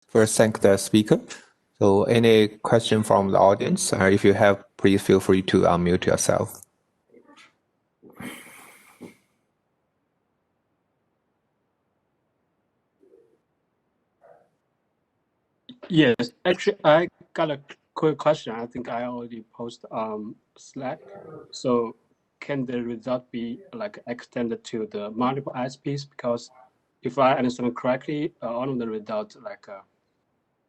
first thank the speaker. So any question from the audience? If you have, please feel free to unmute yourself. Yes, actually, I got a quick question. I think I already posted on Slack. So can the result be like extended to the multiple ISPs? Because if I understand correctly, all of the results like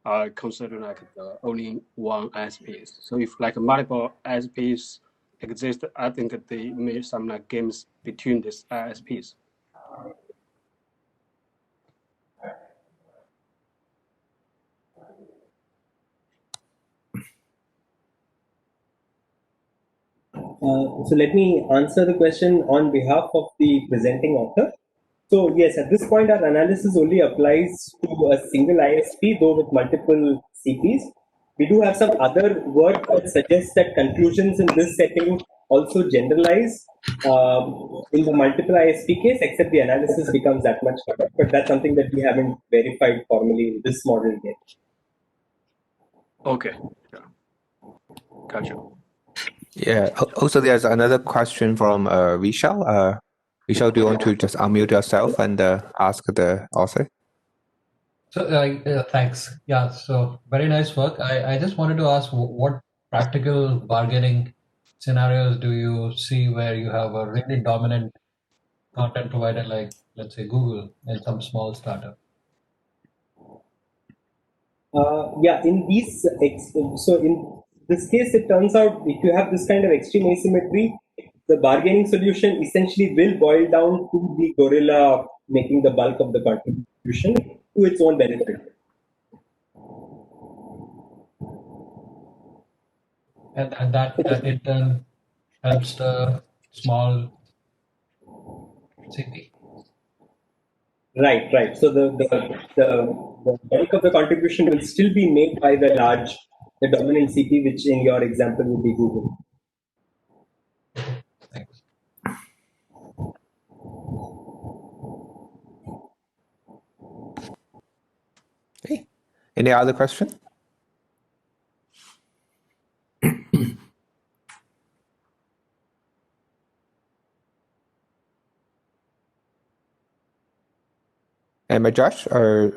are considered like the only one ISPs. So if like multiple ISPs exist, I think that they made some like games between these ISPs. So let me answer the question on behalf of the presenting author. So yes, at this point, our analysis only applies to a single ISP, though with multiple CPs. We do have some other work that suggests that conclusions in this setting also generalize in the multiple ISP case, except the analysis becomes that much harder. But that's something that we haven't verified formally in this model yet. Okay, yeah. Gotcha. Yeah. Also, there's another question from Vishal. Vishal, do you want to just unmute yourself and ask the author? So thanks. Yeah. So very nice work. I just wanted to ask what practical bargaining scenarios do you see where you have a really dominant content provider like, let's say, Google and some small startup? Yeah, in these, so in this case, it turns out if you have this kind of extreme asymmetry, the bargaining solution essentially will boil down to the gorilla making the bulk of the contribution to its own benefit. And that in turn helps the small CP. Right. So the bulk of the contribution will still be made by the dominant CP, which in your example would be Google. Thanks. Okay. Any other question? And Manjesh,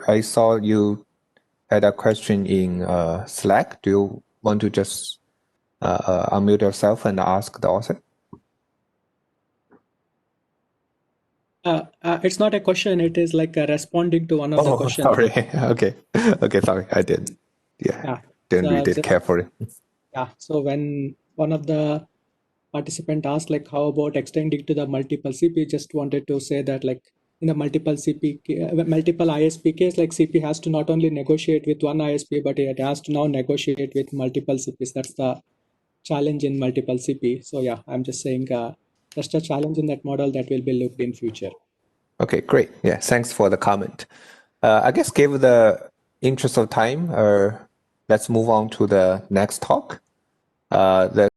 I saw you had a question in Slack. Do you want to just unmute yourself and ask the author? It's not a question. It is like responding to one of the questions. Sorry. Okay. Sorry, I didn't. Yeah. Didn't read it carefully. Yeah. So when one of the participant asked like, how about extending to the multiple CP? Just wanted to say that like in the multiple ISP case, like CP has to not only negotiate with one ISP, but it has to now negotiate with multiple CPs. That's the challenge in multiple CP. So yeah, I'm just saying just a challenge in that model that will be looked in future. Okay, great. Yeah, thanks for the comment. I guess given the interest of time, let's move on to the next talk. The